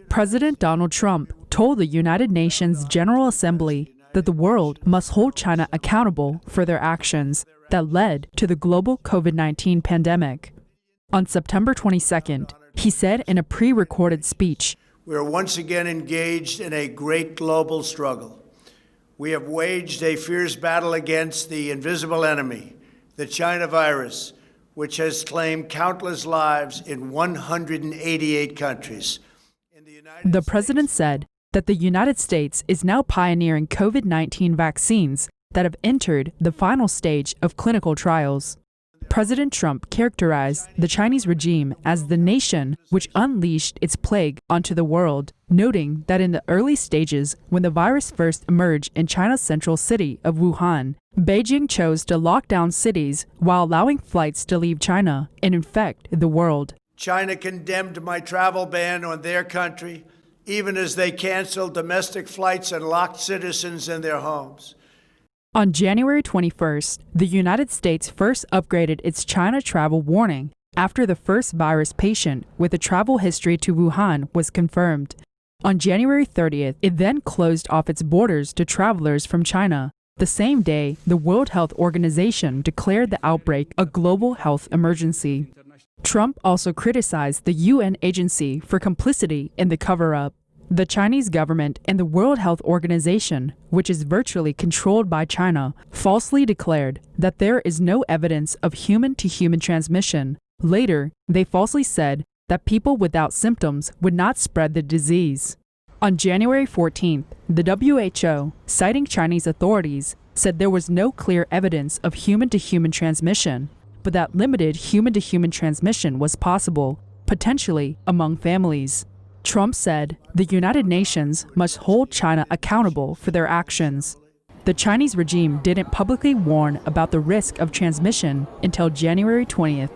President Donald Trump told the United Nations General Assembly that the world must hold China accountable for their actions that led to the global COVID-19 pandemic. On September 22nd, he said in a pre-recorded speech, "We are once again engaged in a great global struggle. We have waged a fierce battle against the invisible enemy, the China virus, which has claimed countless lives in 188 countries." The president said that the United States is now pioneering COVID-19 vaccines that have entered the final stage of clinical trials. President Trump characterized the Chinese regime as the nation which unleashed its plague onto the world, noting that in the early stages when the virus first emerged in China's central city of Wuhan, Beijing chose to lock down cities while allowing flights to leave China and infect the world. China condemned my travel ban on their country, even as they canceled domestic flights and locked citizens in their homes. On January 21st, the United States first upgraded its China travel warning after the first virus patient with a travel history to Wuhan was confirmed. On January 30th, it then closed off its borders to travelers from China. The same day, the World Health Organization declared the outbreak a global health emergency. Trump also criticized the UN agency for complicity in the cover-up. The Chinese government and the World Health Organization, which is virtually controlled by China, falsely declared that there is no evidence of human-to-human transmission. Later, they falsely said that people without symptoms would not spread the disease. On January 14th, the WHO, citing Chinese authorities, said there was no clear evidence of human-to-human transmission, but that limited human-to-human transmission was possible, potentially among families. Trump said the United Nations must hold China accountable for their actions. The Chinese regime didn't publicly warn about the risk of transmission until January 20th.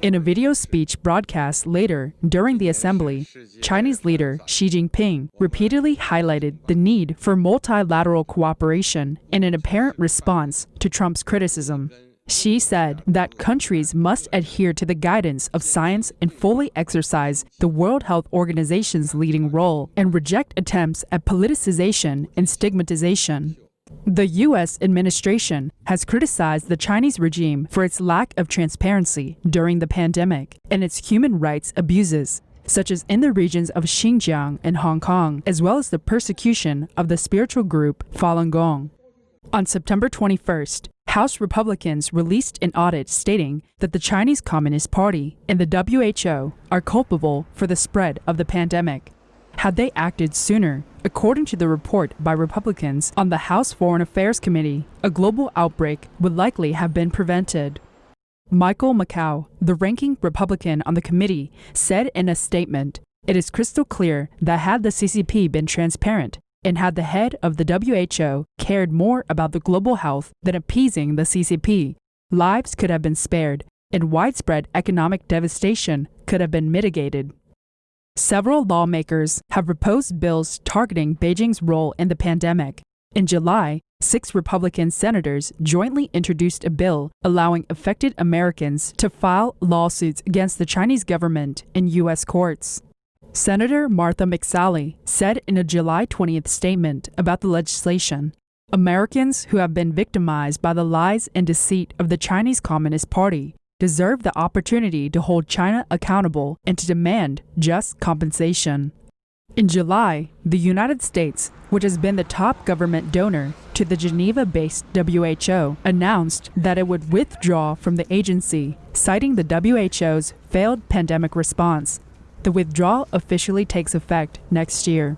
In a video speech broadcast later during the assembly, Chinese leader Xi Jinping repeatedly highlighted the need for multilateral cooperation in an apparent response to Trump's criticism. Xi said that countries must adhere to the guidance of science and fully exercise the World Health Organization's leading role and reject attempts at politicization and stigmatization. The U.S. administration has criticized the Chinese regime for its lack of transparency during the pandemic and its human rights abuses, such as in the regions of Xinjiang and Hong Kong, as well as the persecution of the spiritual group Falun Gong. On September 21st, House Republicans released an audit stating that the Chinese Communist Party and the WHO are culpable for the spread of the pandemic. Had they acted sooner, according to the report by Republicans on the House Foreign Affairs Committee, a global outbreak would likely have been prevented. Michael McCaul, the ranking Republican on the committee, said in a statement, "It is crystal clear that had the CCP been transparent, and had the head of the WHO cared more about the global health than appeasing the CCP, lives could have been spared, and widespread economic devastation could have been mitigated." Several lawmakers have proposed bills targeting Beijing's role in the pandemic. In July, 6 Republican senators jointly introduced a bill allowing affected Americans to file lawsuits against the Chinese government in U.S. courts. Senator Martha McSally said in a July 20th statement about the legislation, "Americans who have been victimized by the lies and deceit of the Chinese Communist Party deserve the opportunity to hold China accountable and to demand just compensation." In July, the United States, which has been the top government donor to the Geneva-based WHO, announced that it would withdraw from the agency, citing the WHO's failed pandemic response. The withdrawal officially takes effect next year.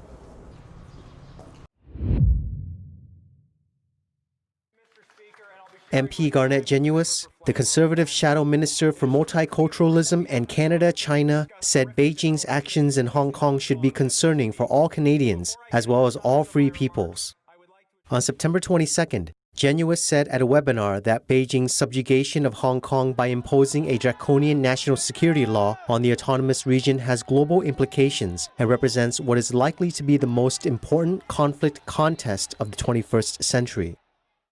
MP Garnett Genuis, the Conservative Shadow Minister for Multiculturalism and Canada-China, said Beijing's actions in Hong Kong should be concerning for all Canadians, as well as all free peoples. On September 22nd, Genuis said at a webinar that Beijing's subjugation of Hong Kong by imposing a draconian national security law on the autonomous region has global implications and represents what is likely to be the most important conflict contest of the 21st century.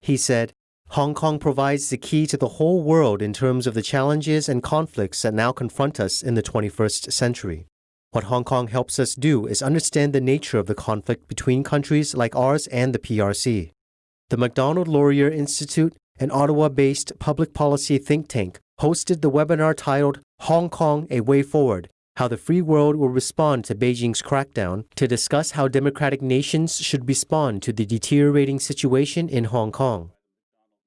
He said, "Hong Kong provides the key to the whole world in terms of the challenges and conflicts that now confront us in the 21st century." What Hong Kong helps us do is understand the nature of the conflict between countries like ours and the PRC. The MacDonald Laurier Institute, an Ottawa-based public policy think tank, hosted the webinar titled Hong Kong, A Way Forward, How the Free World Will Respond to Beijing's Crackdown, to discuss how democratic nations should respond to the deteriorating situation in Hong Kong.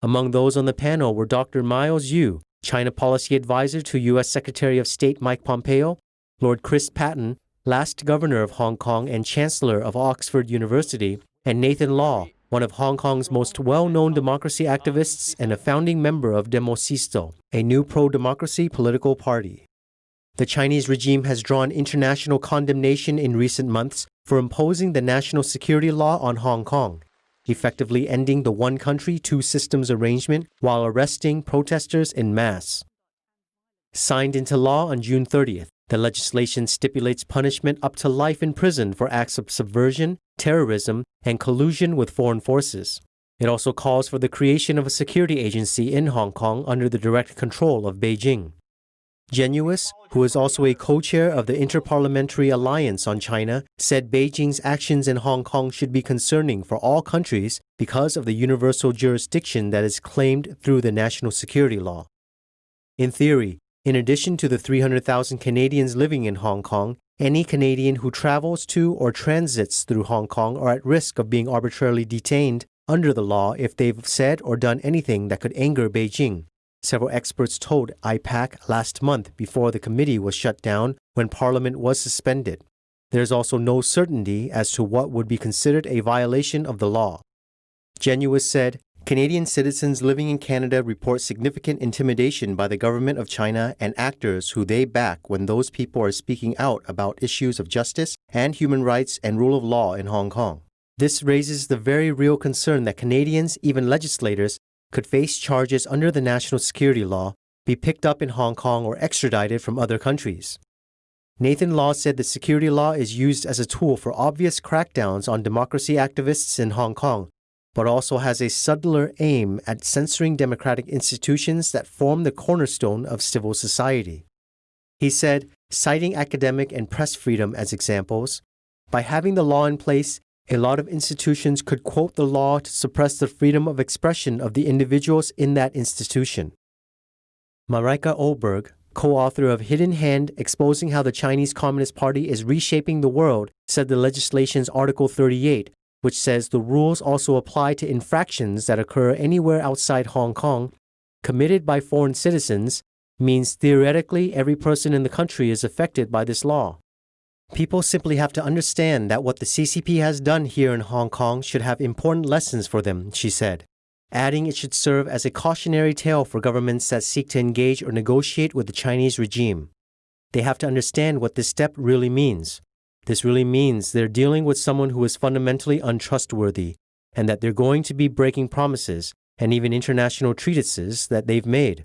Among those on the panel were Dr. Miles Yu, China Policy Advisor to U.S. Secretary of State Mike Pompeo, Lord Chris Patten, last Governor of Hong Kong and Chancellor of Oxford University, and Nathan Law, one of Hong Kong's most well-known democracy activists and a founding member of Demosisto, a new pro-democracy political party. The Chinese regime has drawn international condemnation in recent months for imposing the national security law on Hong Kong, effectively ending the one country, two systems arrangement while arresting protesters en masse. Signed into law on June 30th, the legislation stipulates punishment up to life in prison for acts of subversion, terrorism, and collusion with foreign forces. It also calls for the creation of a security agency in Hong Kong under the direct control of Beijing. Genuis, who is also a co-chair of the Interparliamentary Alliance on China, said Beijing's actions in Hong Kong should be concerning for all countries because of the universal jurisdiction that is claimed through the national security law. In theory, in addition to the 300,000 Canadians living in Hong Kong, any Canadian who travels to or transits through Hong Kong are at risk of being arbitrarily detained under the law if they've said or done anything that could anger Beijing, several experts told IPAC last month before the committee was shut down when Parliament was suspended. There's also no certainty as to what would be considered a violation of the law. Genuis said, Canadian citizens living in Canada report significant intimidation by the government of China and actors who they back when those people are speaking out about issues of justice and human rights and rule of law in Hong Kong. This raises the very real concern that Canadians, even legislators, could face charges under the national security law, be picked up in Hong Kong or extradited from other countries. Nathan Law said the security law is used as a tool for obvious crackdowns on democracy activists in Hong Kong, but also has a subtler aim at censoring democratic institutions that form the cornerstone of civil society. He said, citing academic and press freedom as examples, by having the law in place, a lot of institutions could quote the law to suppress the freedom of expression of the individuals in that institution. Marika Oberg, co-author of Hidden Hand, Exposing How the Chinese Communist Party is Reshaping the World, said the legislation's Article 38, which says the rules also apply to infractions that occur anywhere outside Hong Kong, committed by foreign citizens, means theoretically every person in the country is affected by this law. People simply have to understand that what the CCP has done here in Hong Kong should have important lessons for them, she said, adding it should serve as a cautionary tale for governments that seek to engage or negotiate with the Chinese regime. They have to understand what this step really means. This really means they're dealing with someone who is fundamentally untrustworthy, and that they're going to be breaking promises and even international treatises that they've made.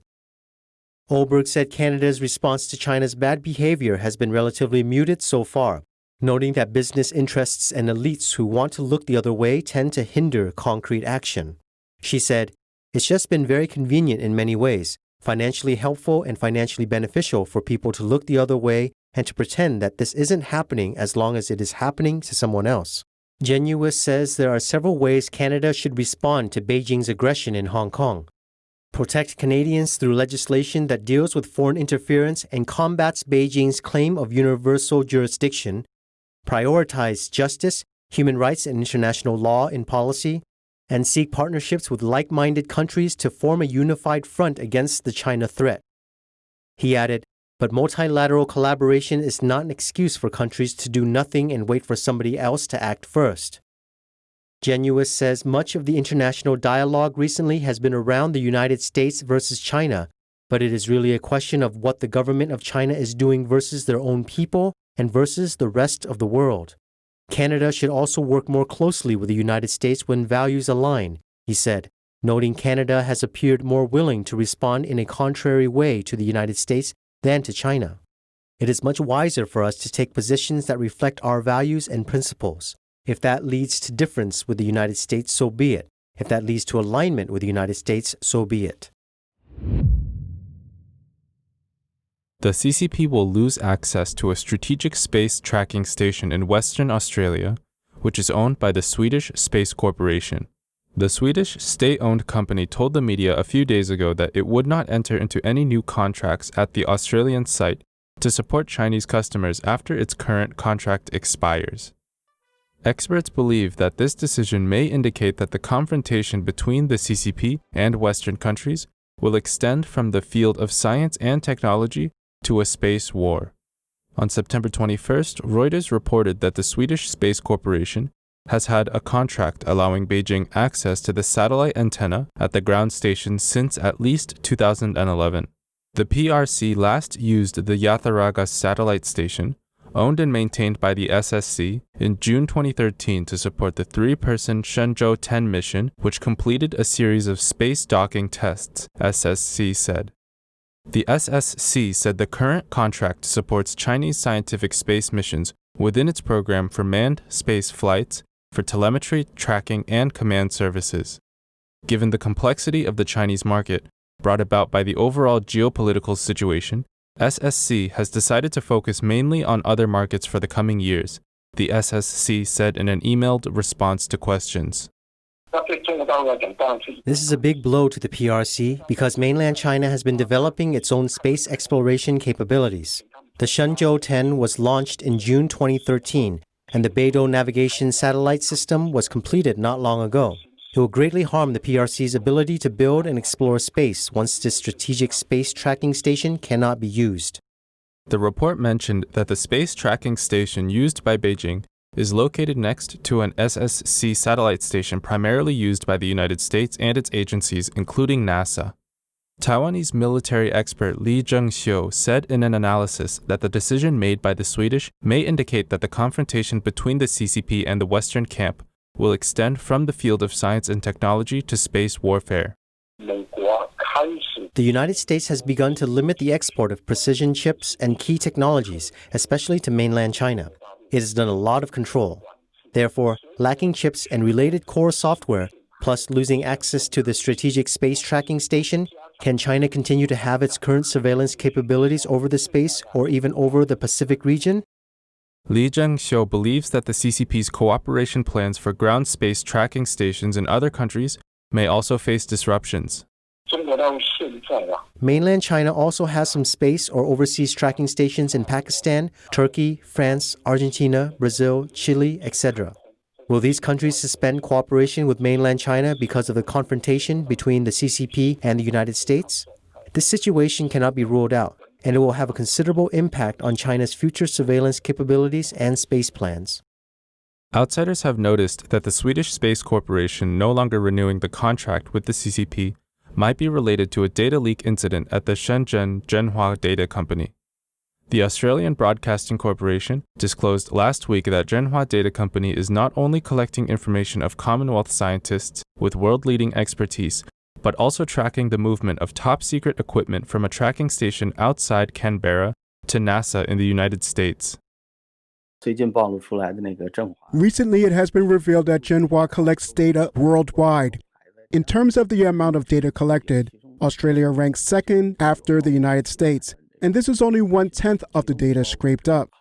Oberg said Canada's response to China's bad behavior has been relatively muted so far, noting that business interests and elites who want to look the other way tend to hinder concrete action. She said, it's just been very convenient in many ways, financially helpful and financially beneficial for people to look the other way and to pretend that this isn't happening as long as it is happening to someone else. Genuis says there are several ways Canada should respond to Beijing's aggression in Hong Kong. Protect Canadians through legislation that deals with foreign interference and combats Beijing's claim of universal jurisdiction, prioritize justice, human rights, and international law in policy, and seek partnerships with like-minded countries to form a unified front against the China threat. He added, but multilateral collaboration is not an excuse for countries to do nothing and wait for somebody else to act first. Genuis says much of the international dialogue recently has been around the United States versus China, but it is really a question of what the government of China is doing versus their own people and versus the rest of the world. Canada should also work more closely with the United States when values align, he said, noting Canada has appeared more willing to respond in a contrary way to the United States than to China. It is much wiser for us to take positions that reflect our values and principles. If that leads to difference with the United States, so be it. If that leads to alignment with the United States, so be it. The CCP will lose access to a strategic space tracking station in Western Australia, which is owned by the Swedish Space Corporation. The Swedish state-owned company told the media a few days ago that it would not enter into any new contracts at the Australian site to support Chinese customers after its current contract expires. Experts believe that this decision may indicate that the confrontation between the CCP and Western countries will extend from the field of science and technology to a space war. On September 21st, Reuters reported that the Swedish Space Corporation has had a contract allowing Beijing access to the satellite antenna at the ground station since at least 2011. The PRC last used the Yatharaga satellite station, owned and maintained by the SSC, in June 2013 to support the three-person Shenzhou 10 mission, which completed a series of space docking tests, SSC said. The SSC said the current contract supports Chinese scientific space missions within its program for manned space flights, for telemetry, tracking, and command services. Given the complexity of the Chinese market, brought about by the overall geopolitical situation, SSC has decided to focus mainly on other markets for the coming years, the SSC said in an emailed response to questions. This is a big blow to the PRC because mainland China has been developing its own space exploration capabilities. The Shenzhou 10 was launched in June 2013, and the Beidou navigation satellite system was completed not long ago. It will greatly harm the PRC's ability to build and explore space once this strategic space tracking station cannot be used. The report mentioned that the space tracking station used by Beijing is located next to an SSC satellite station primarily used by the United States and its agencies, including NASA. Taiwanese military expert Li Zhengxiu said in an analysis that the decision made by the Swedish may indicate that the confrontation between the CCP and the Western camp will extend from the field of science and technology to space warfare. The United States has begun to limit the export of precision chips and key technologies, especially to mainland China. It has done a lot of control. Therefore, lacking chips and related core software, plus losing access to the strategic space tracking station, can China continue to have its current surveillance capabilities over the space or even over the Pacific region? Li Zhengxiu believes that the CCP's cooperation plans for ground space tracking stations in other countries may also face disruptions. Mainland China also has some space or overseas tracking stations in Pakistan, Turkey, France, Argentina, Brazil, Chile, etc. Will these countries suspend cooperation with mainland China because of the confrontation between the CCP and the United States? This situation cannot be ruled out, and it will have a considerable impact on China's future surveillance capabilities and space plans. Outsiders have noticed that the Swedish Space Corporation no longer renewing the contract with the CCP might be related to a data leak incident at the Shenzhen Zhenhua Data Company. The Australian Broadcasting Corporation disclosed last week that Zhenhua Data Company is not only collecting information of Commonwealth scientists with world-leading expertise, but also tracking the movement of top-secret equipment from a tracking station outside Canberra to NASA in the United States. Recently, it has been revealed that Zhenhua collects data worldwide. In terms of the amount of data collected, Australia ranks second after the United States, and this is only 1/10 of the data scraped up.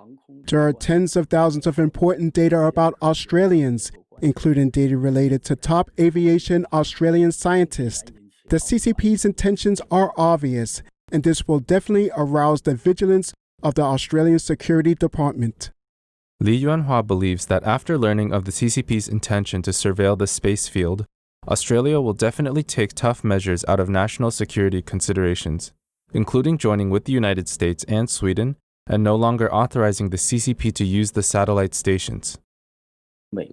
There are tens of thousands of important data about Australians, including data related to top aviation Australian scientists. The CCP's intentions are obvious, and this will definitely arouse the vigilance of the Australian Security Department. Li Yuanhua believes that after learning of the CCP's intention to surveil the space field, Australia will definitely take tough measures out of national security considerations, including joining with the United States and Sweden and no longer authorizing the CCP to use the satellite stations. The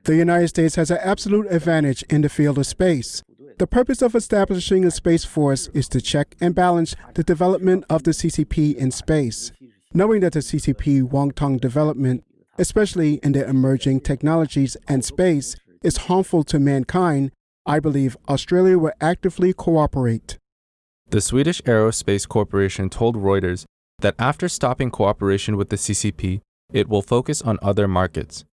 United States has an absolute advantage in the field of space. The purpose of establishing a space force is to check and balance the development of the CCP in space. Knowing that the CCP Wong-Tong development, especially in the emerging technologies and space, is harmful to mankind, I believe Australia will actively cooperate. The Swedish Aerospace Corporation told Reuters that after stopping cooperation with the CCP, it will focus on other markets.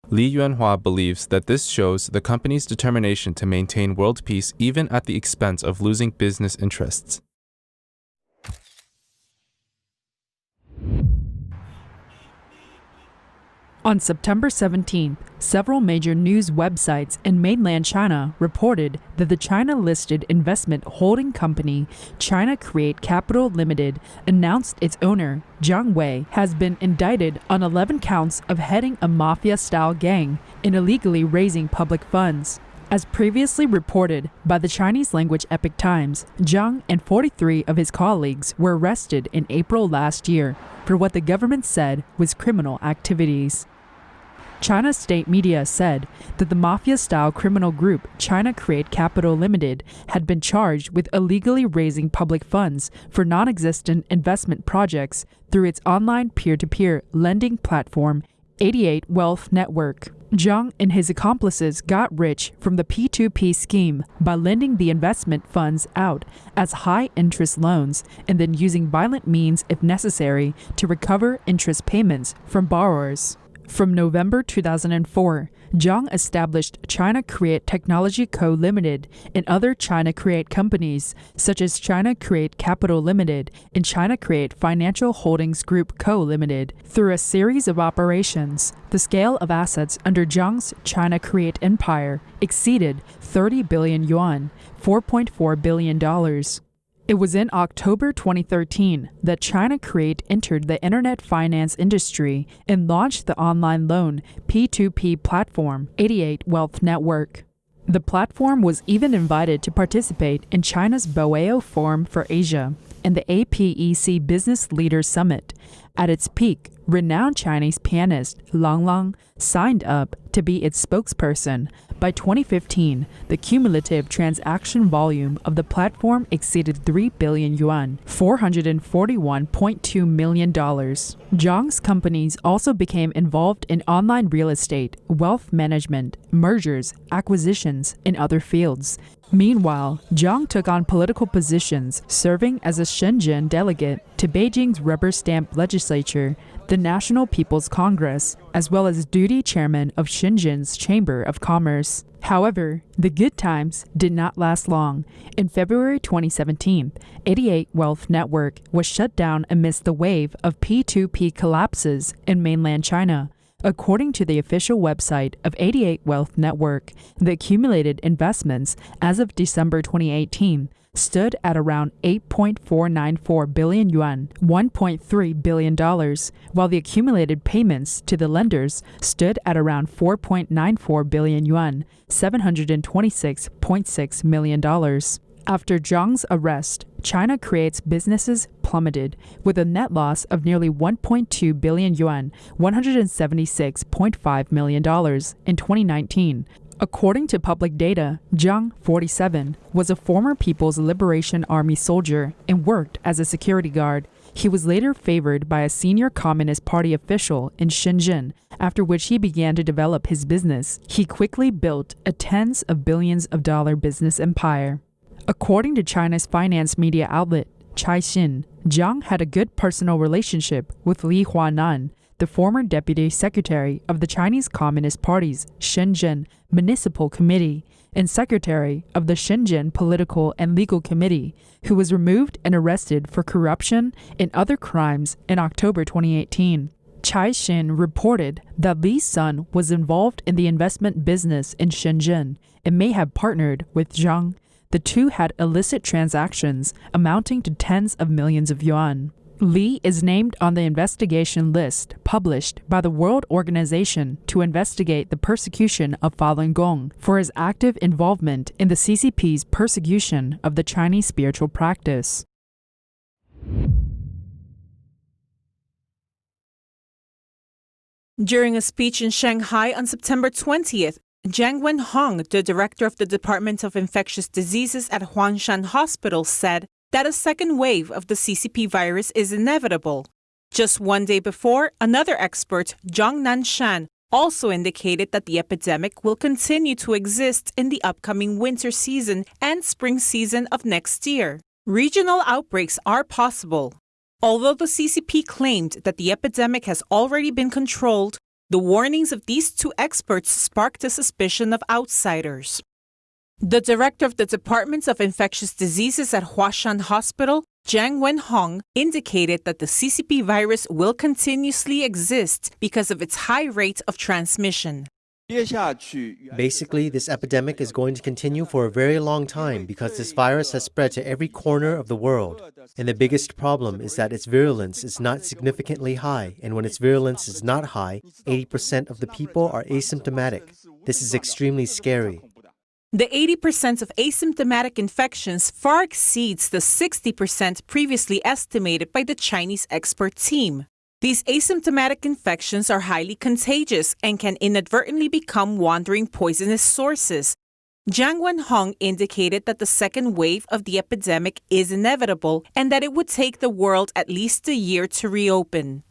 Li Yuanhua believes that this shows the company's determination to maintain world peace even at the expense of losing business interests. On September 17th, several major news websites in mainland China reported that the China-listed investment holding company China Create Capital Limited announced its owner, Jiang Wei, has been indicted on 11 counts of heading a mafia-style gang in illegally raising public funds. As previously reported by the Chinese-language Epoch Times, Jiang and 43 of his colleagues were arrested in April last year for what the government said was criminal activities. China's state media said that the mafia-style criminal group China Create Capital Limited had been charged with illegally raising public funds for non-existent investment projects through its online peer-to-peer lending platform, 88 Wealth Network. Jiang and his accomplices got rich from the P2P scheme by lending the investment funds out as high-interest loans and then using violent means if necessary to recover interest payments from borrowers. From November 2004, Jiang established China Create Technology Co. Limited and other China Create companies, such as China Create Capital Limited and China Create Financial Holdings Group Co. Limited. Through a series of operations, the scale of assets under Jiang's China Create empire exceeded 30 billion yuan, $4.4 billion. It was in October 2013 that China Create entered the internet finance industry and launched the online loan P2P platform, 88 Wealth Network. The platform was even invited to participate in China's Boao Forum for Asia and the APEC Business Leaders Summit. At its peak, renowned Chinese pianist Lang Lang signed up to be its spokesperson. By 2015, the cumulative transaction volume of the platform exceeded 3 billion yuan, $441.2 million. Jiang's companies also became involved in online real estate, wealth management, mergers, acquisitions, and other fields. Meanwhile, Jiang took on political positions, serving as a Shenzhen delegate to Beijing's rubber stamp legislature, the National People's Congress, as well as duty chairman of Shenzhen's Chamber of Commerce. However, the good times did not last long. In February 2017, 88 Wealth Network was shut down amidst the wave of P2P collapses in mainland China. According to the official website of 88 Wealth Network, the accumulated investments as of December 2018 stood at around 8.494 billion yuan, $1.3 billion, while the accumulated payments to the lenders stood at around 4.94 billion yuan, $726.6 million. After Jiang's arrest, China Create's businesses plummeted, with a net loss of nearly 1.2 billion yuan, $176.5 million in 2019. According to public data, Jiang, 47, was a former People's Liberation Army soldier and worked as a security guard. He was later favored by a senior Communist Party official in Shenzhen, after which he began to develop his business. He quickly built a tens of billions of dollar business empire. According to China's finance media outlet, Caixin, Jiang had a good personal relationship with Li Huanan, the former deputy secretary of the Chinese Communist Party's Shenzhen Municipal Committee and secretary of the Shenzhen Political and Legal Committee, who was removed and arrested for corruption and other crimes in October 2018. Caixin reported that Li's son was involved in the investment business in Shenzhen and may have partnered with Jiang. The two had illicit transactions amounting to tens of millions of yuan. Li is named on the investigation list published by the World Organization to investigate the persecution of Falun Gong for his active involvement in the CCP's persecution of the Chinese spiritual practice. During a speech in Shanghai on September 20th, Jiang Wenhong, the director of the Department of Infectious Diseases at Huangshan Hospital, said that a second wave of the CCP virus is inevitable. Just one day before, another expert, Zhang Nanshan, also indicated that the epidemic will continue to exist in the upcoming winter season and spring season of next year. Regional outbreaks are possible. Although the CCP claimed that the epidemic has already been controlled, the warnings of these two experts sparked a suspicion of outsiders. The director of the Department of Infectious Diseases at Huashan Hospital, Jiang Wenhong, indicated that the CCP virus will continuously exist because of its high rate of transmission. Basically, this epidemic is going to continue for a very long time because this virus has spread to every corner of the world. And the biggest problem is that its virulence is not significantly high, and when its virulence is not high, 80% of the people are asymptomatic. This is extremely scary. The 80% of asymptomatic infections far exceeds the 60% previously estimated by the Chinese expert team. These asymptomatic infections are highly contagious and can inadvertently become wandering poisonous sources. Jiang Wenhong indicated that the second wave of the epidemic is inevitable and that it would take the world at least a year to reopen.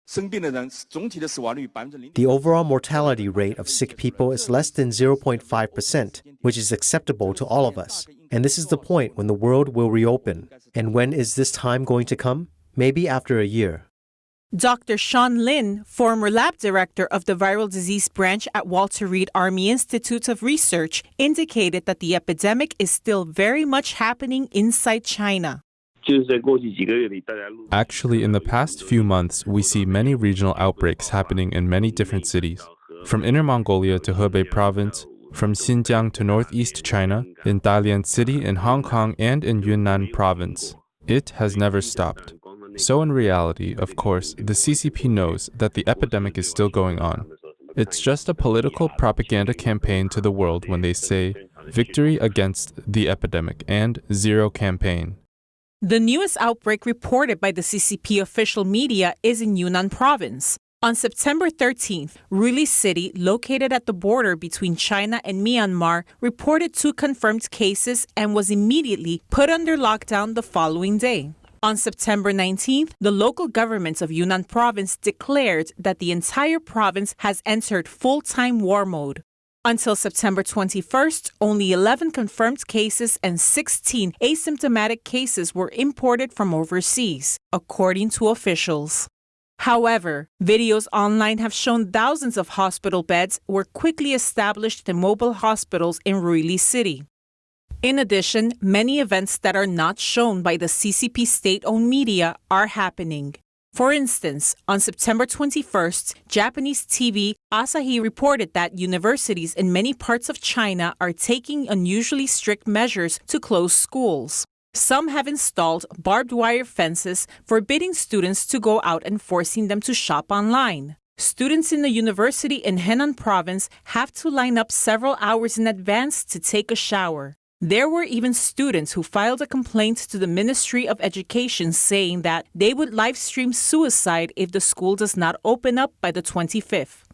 The overall mortality rate of sick people is less than 0.5%, which is acceptable to all of us. And this is the point when the world will reopen. And when is this time going to come? Maybe after a year. Dr. Sean Lin, former lab director of the viral disease branch at Walter Reed Army Institute of Research, indicated that the epidemic is still very much happening inside China. Actually, in the past few months, we see many regional outbreaks happening in many different cities. From Inner Mongolia to Hebei province, from Xinjiang to northeast China, in Dalian City, in Hong Kong, and in Yunnan province. It has never stopped. So in reality, of course, the CCP knows that the epidemic is still going on. It's just a political propaganda campaign to the world when they say, victory against the epidemic and zero campaign. The newest outbreak reported by the CCP official media is in Yunnan province. On September 13th, Ruili City, located at the border between China and Myanmar, reported 2 confirmed cases and was immediately put under lockdown the following day. On September 19th, the local government of Yunnan province declared that the entire province has entered full-time war mode. Until September 21st, only 11 confirmed cases and 16 asymptomatic cases were imported from overseas, according to officials. However, videos online have shown thousands of hospital beds were quickly established in mobile hospitals in Ruili City. In addition, many events that are not shown by the CCP state-owned media are happening. For instance, on September 21st, Japanese TV Asahi reported that universities in many parts of China are taking unusually strict measures to close schools. Some have installed barbed wire fences, forbidding students to go out and forcing them to shop online. Students in the university in Henan province have to line up several hours in advance to take a shower. There were even students who filed a complaint to the Ministry of Education saying that they would live stream suicide if the school does not open up by the 25th.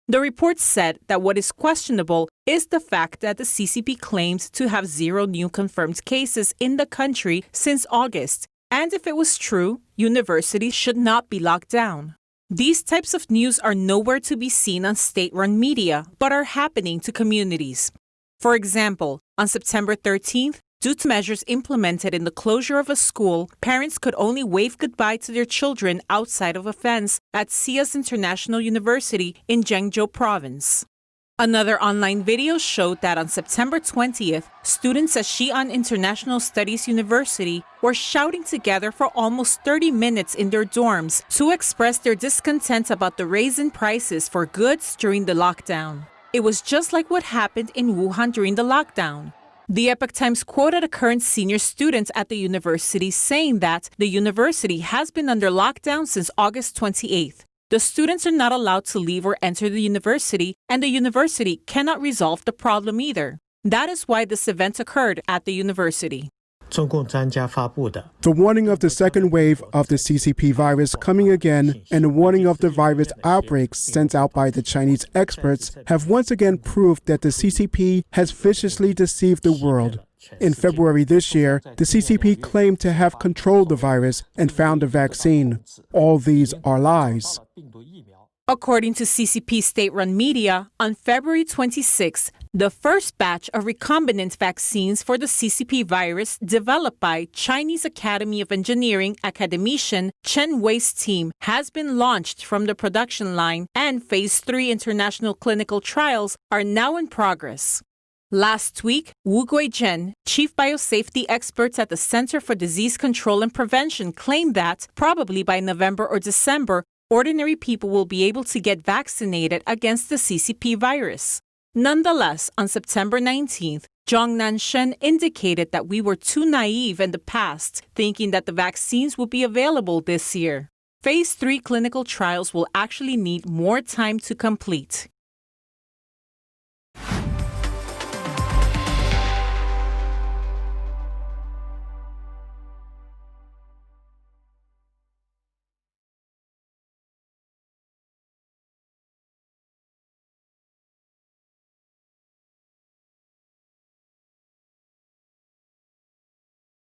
The report said that what is questionable is the fact that the CCP claims to have 0 new confirmed cases in the country since August, and if it was true, universities should not be locked down. These types of news are nowhere to be seen on state-run media, but are happening to communities. For example, on September 13th, due to measures implemented in the closure of a school, parents could only wave goodbye to their children outside of a fence at Sias International University in Zhengzhou province. Another online video showed that on September 20th, students at Xi'an International Studies University were shouting together for almost 30 minutes in their dorms to express their discontent about the raise in prices for goods during the lockdown. It was just like what happened in Wuhan during the lockdown. The Epoch Times quoted a current senior student at the university saying that the university has been under lockdown since August 28th. The students are not allowed to leave or enter the university, and the university cannot resolve the problem either. That is why this event occurred at the university. The warning of the second wave of the CCP virus coming again and the warning of the virus outbreaks sent out by the Chinese experts have once again proved that the CCP has viciously deceived the world. In February this year, the CCP claimed to have controlled the virus and found a vaccine. All these are lies. According to CCP state-run media, on February 26, the first batch of recombinant vaccines for the CCP virus developed by Chinese Academy of Engineering academician Chen Wei's team has been launched from the production line, and Phase 3 international clinical trials are now in progress. Last week, Wu Guizhen, chief biosafety expert at the Center for Disease Control and Prevention, claimed that, probably by November or December, ordinary people will be able to get vaccinated against the CCP virus. Nonetheless, on September 19th, Zhang Nanshen indicated that we were too naive in the past, thinking that the vaccines would be available this year. Phase 3 clinical trials will actually need more time to complete.